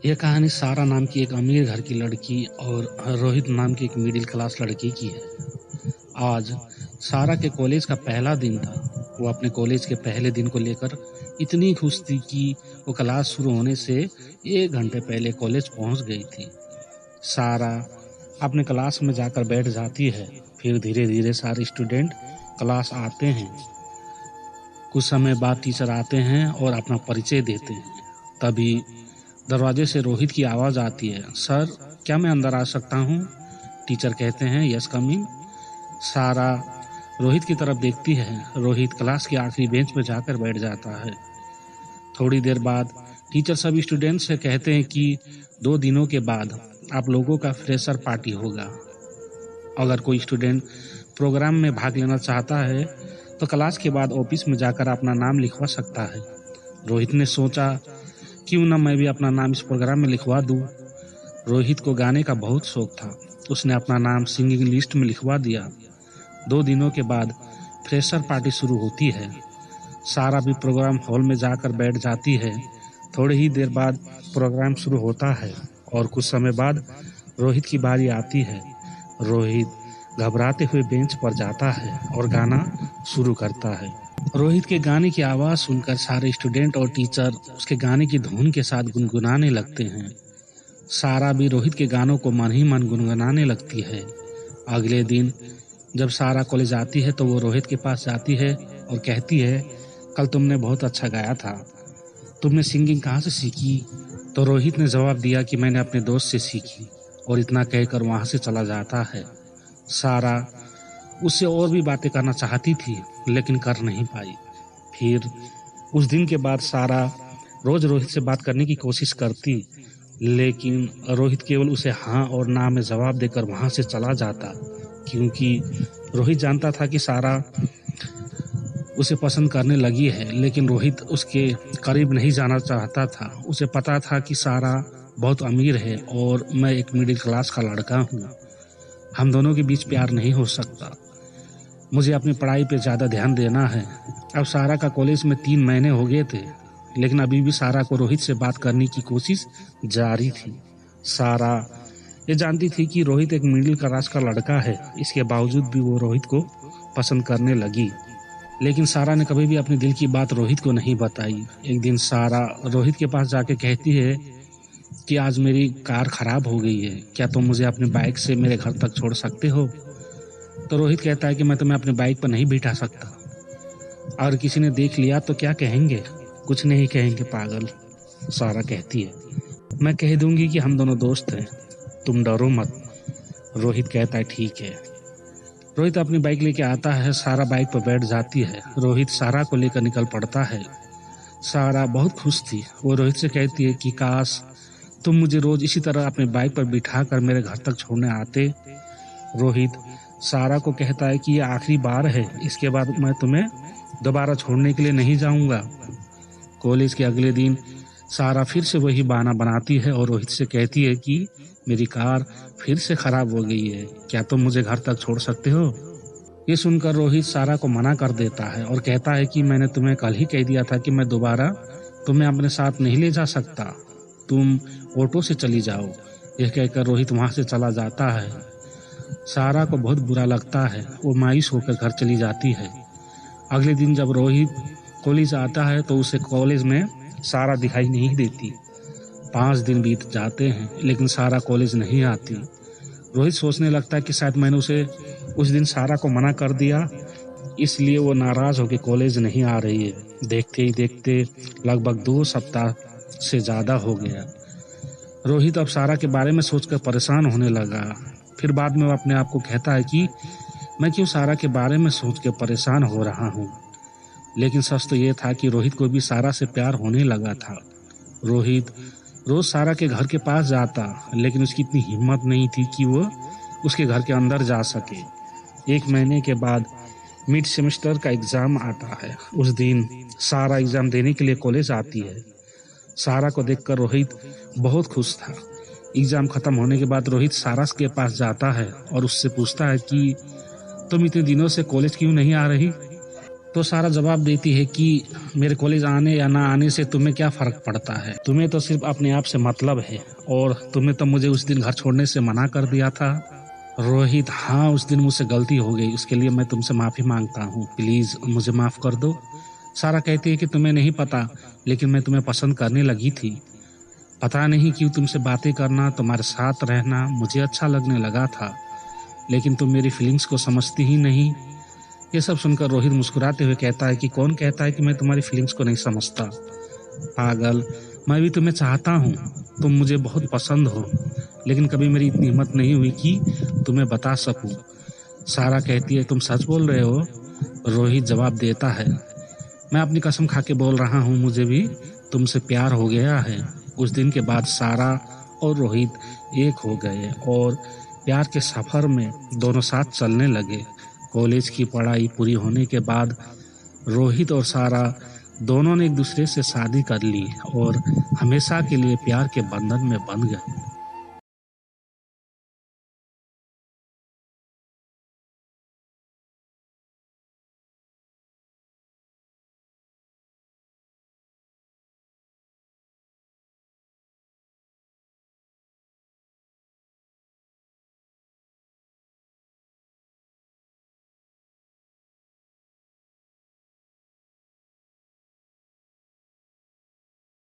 यह कहानी सारा नाम की एक अमीर घर की लड़की और रोहित नाम की एक मिडिल क्लास लड़की की है। आज सारा के कॉलेज का पहला दिन था। वो अपने कॉलेज के पहले दिन को लेकर इतनी खुश थी कि वो क्लास शुरू होने से 1 घंटे पहले कॉलेज पहुंच गई थी। सारा अपने क्लास में जाकर बैठ जाती है। फिर धीरे धीरे सारे स्टूडेंट क्लास आते हैं। कुछ समय बाद टीचर आते हैं और अपना परिचय देते हैं। तभी दरवाजे से रोहित की आवाज़ आती है, सर क्या मैं अंदर आ सकता हूँ? टीचर कहते हैं, यस कम इन। सारा रोहित की तरफ देखती है। रोहित क्लास की आखिरी बेंच पर जाकर बैठ जाता है। थोड़ी देर बाद टीचर सभी स्टूडेंट्स से कहते हैं कि 2 दिनों के बाद आप लोगों का फ्रेशर पार्टी होगा। अगर कोई स्टूडेंट प्रोग्राम में भाग लेना चाहता है तो क्लास के बाद ऑफिस में जाकर अपना नाम लिखवा सकता है। रोहित ने सोचा, क्यों ना मैं भी अपना नाम इस प्रोग्राम में लिखवा दूं। रोहित को गाने का बहुत शौक था। उसने अपना नाम सिंगिंग लिस्ट में लिखवा दिया। 2 दिनों के बाद फ्रेशर पार्टी शुरू होती है। सारा भी प्रोग्राम हॉल में जाकर बैठ जाती है। थोड़ी ही देर बाद प्रोग्राम शुरू होता है और कुछ समय बाद रोहित की बारी आती है। रोहित घबराते हुए बेंच पर जाता है और गाना शुरू करता है। रोहित के गाने की आवाज़ सुनकर सारे स्टूडेंट और टीचर उसके गाने की धुन के साथ गुनगुनाने लगते हैं। सारा भी रोहित के गानों को मन ही मन गुनगुनाने लगती है। अगले दिन जब सारा कॉलेज आती है तो वो रोहित के पास जाती है और कहती है, कल तुमने बहुत अच्छा गाया था। तुमने सिंगिंग कहाँ से सीखी? तो रोहित ने जवाब दिया कि मैंने अपने दोस्त से सीखी, और इतना कहकर वहाँ से चला जाता है। सारा उससे और भी बातें करना चाहती थी लेकिन कर नहीं पाई। फिर उस दिन के बाद सारा रोज रोहित से बात करने की कोशिश करती, लेकिन रोहित केवल उसे हाँ और ना में जवाब देकर वहाँ से चला जाता, क्योंकि रोहित जानता था कि सारा उसे पसंद करने लगी है। लेकिन रोहित उसके करीब नहीं जाना चाहता था। उसे पता था कि सारा बहुत अमीर है और मैं एक मिडिल क्लास का लड़का हूँ। हम दोनों के बीच प्यार नहीं हो सकता। मुझे अपनी पढ़ाई पे ज़्यादा ध्यान देना है। अब सारा का कॉलेज में 3 महीने हो गए थे, लेकिन अभी भी सारा को रोहित से बात करने की कोशिश जारी थी। सारा ये जानती थी कि रोहित एक मिडिल क्लास का लड़का है। इसके बावजूद भी वो रोहित को पसंद करने लगी। लेकिन सारा ने कभी भी अपने दिल की बात रोहित को नहीं बताई। एक दिन सारा रोहित के पास जाके कहती है कि आज मेरी कार खराब हो गई है, क्या तुम मुझे अपनी बाइक से मेरे घर तक छोड़ सकते हो? तो रोहित कहता है कि मैं तुम्हें अपनी बाइक पर नहीं बिठा सकता। और किसी ने देख लिया तो क्या कहेंगे? कुछ नहीं कहेंगे पागल। सारा कहती है, मैं कह दूंगी कि हम दोनों दोस्त हैं, तुम डरो मत। रोहित कहता है, ठीक है। रोहित अपनी बाइक लेके आता है। सारा बाइक पर बैठ जाती है। रोहित सारा को लेकर निकल पड़ता है। सारा बहुत खुश थी। वो रोहित से कहती है कि काश तुम मुझे रोज इसी तरह अपनी बाइक पर बिठा कर मेरे घर तक छोड़ने आते। रोहित सारा को कहता है कि ये आखिरी बार है, इसके बाद मैं तुम्हें दोबारा छोड़ने के लिए नहीं जाऊंगा। कॉलेज के अगले दिन सारा फिर से वही बहाना बनाती है और रोहित से कहती है कि मेरी कार फिर से खराब हो गई है, क्या तुम मुझे घर तक छोड़ सकते हो? ये सुनकर रोहित सारा को मना कर देता है और कहता है कि मैंने तुम्हें कल ही कह दिया था कि मैं दोबारा तुम्हें अपने साथ नहीं ले जा सकता, तुम ऑटो से चली जाओ। यह कहकर रोहित वहाँ से चला जाता है। सारा को बहुत बुरा लगता है। वो मायूस होकर घर चली जाती है। अगले दिन जब रोहित कॉलेज आता है तो उसे कॉलेज में सारा दिखाई नहीं देती। 5 दिन बीत जाते हैं लेकिन सारा कॉलेज नहीं आती। रोहित सोचने लगता है कि शायद मैंने उसे उस दिन सारा को मना कर दिया, इसलिए वो नाराज होकर कॉलेज नहीं आ रही है। देखते ही देखते लगभग 2 सप्ताह से ज़्यादा हो गया। रोहित अब सारा के बारे में सोचकर परेशान होने लगा। फिर बाद में वो अपने आप को कहता है कि मैं क्यों सारा के बारे में सोच के परेशान हो रहा हूँ। लेकिन सच तो ये था कि रोहित को भी सारा से प्यार होने लगा था। रोहित रोज सारा के घर के पास जाता, लेकिन उसकी इतनी हिम्मत नहीं थी कि वो उसके घर के अंदर जा सके। 1 महीने के बाद मिड सेमेस्टर का एग्ज़ाम आता है। उस दिन सारा एग्ज़ाम देने के लिए कॉलेज आती है। सारा को देखकर रोहित बहुत खुश था। एग्ज़ाम ख़त्म होने के बाद रोहित सारा के पास जाता है और उससे पूछता है कि तुम इतने दिनों से कॉलेज क्यों नहीं आ रही? तो सारा जवाब देती है कि मेरे कॉलेज आने या ना आने से तुम्हें क्या फ़र्क पड़ता है, तुम्हें तो सिर्फ अपने आप से मतलब है और तुमने तो मुझे उस दिन घर छोड़ने से मना कर दिया था। रोहित, हाँ उस दिन मुझसे गलती हो गई, उसके लिए मैं तुमसे माफ़ी मांगता हूँ, प्लीज़ मुझे माफ़ कर दो। सारा कहती है कि तुम्हें नहीं पता, लेकिन मैं तुम्हें पसंद करने लगी थी। पता नहीं क्यों तुमसे बातें करना, तुम्हारे साथ रहना मुझे अच्छा लगने लगा था, लेकिन तुम मेरी फीलिंग्स को समझती ही नहीं। ये सब सुनकर रोहित मुस्कुराते हुए कहता है कि कौन कहता है कि मैं तुम्हारी फीलिंग्स को नहीं समझता, पागल, मैं भी तुम्हें चाहता हूँ, तुम मुझे बहुत पसंद हो, लेकिन कभी मेरी इतनी हिम्मत नहीं हुई कि तुम्हें बता सकूं। सारा कहती है तुम सच बोल रहे हो? रोहित जवाब देता है मैं अपनी कसम खा के बोल रहा हूँ, मुझे भी तुमसे प्यार हो गया है। उस दिन के बाद सारा और रोहित एक हो गए और प्यार के सफ़र में दोनों साथ चलने लगे। कॉलेज की पढ़ाई पूरी होने के बाद रोहित और सारा दोनों ने एक दूसरे से शादी कर ली और हमेशा के लिए प्यार के बंधन में बंध गए।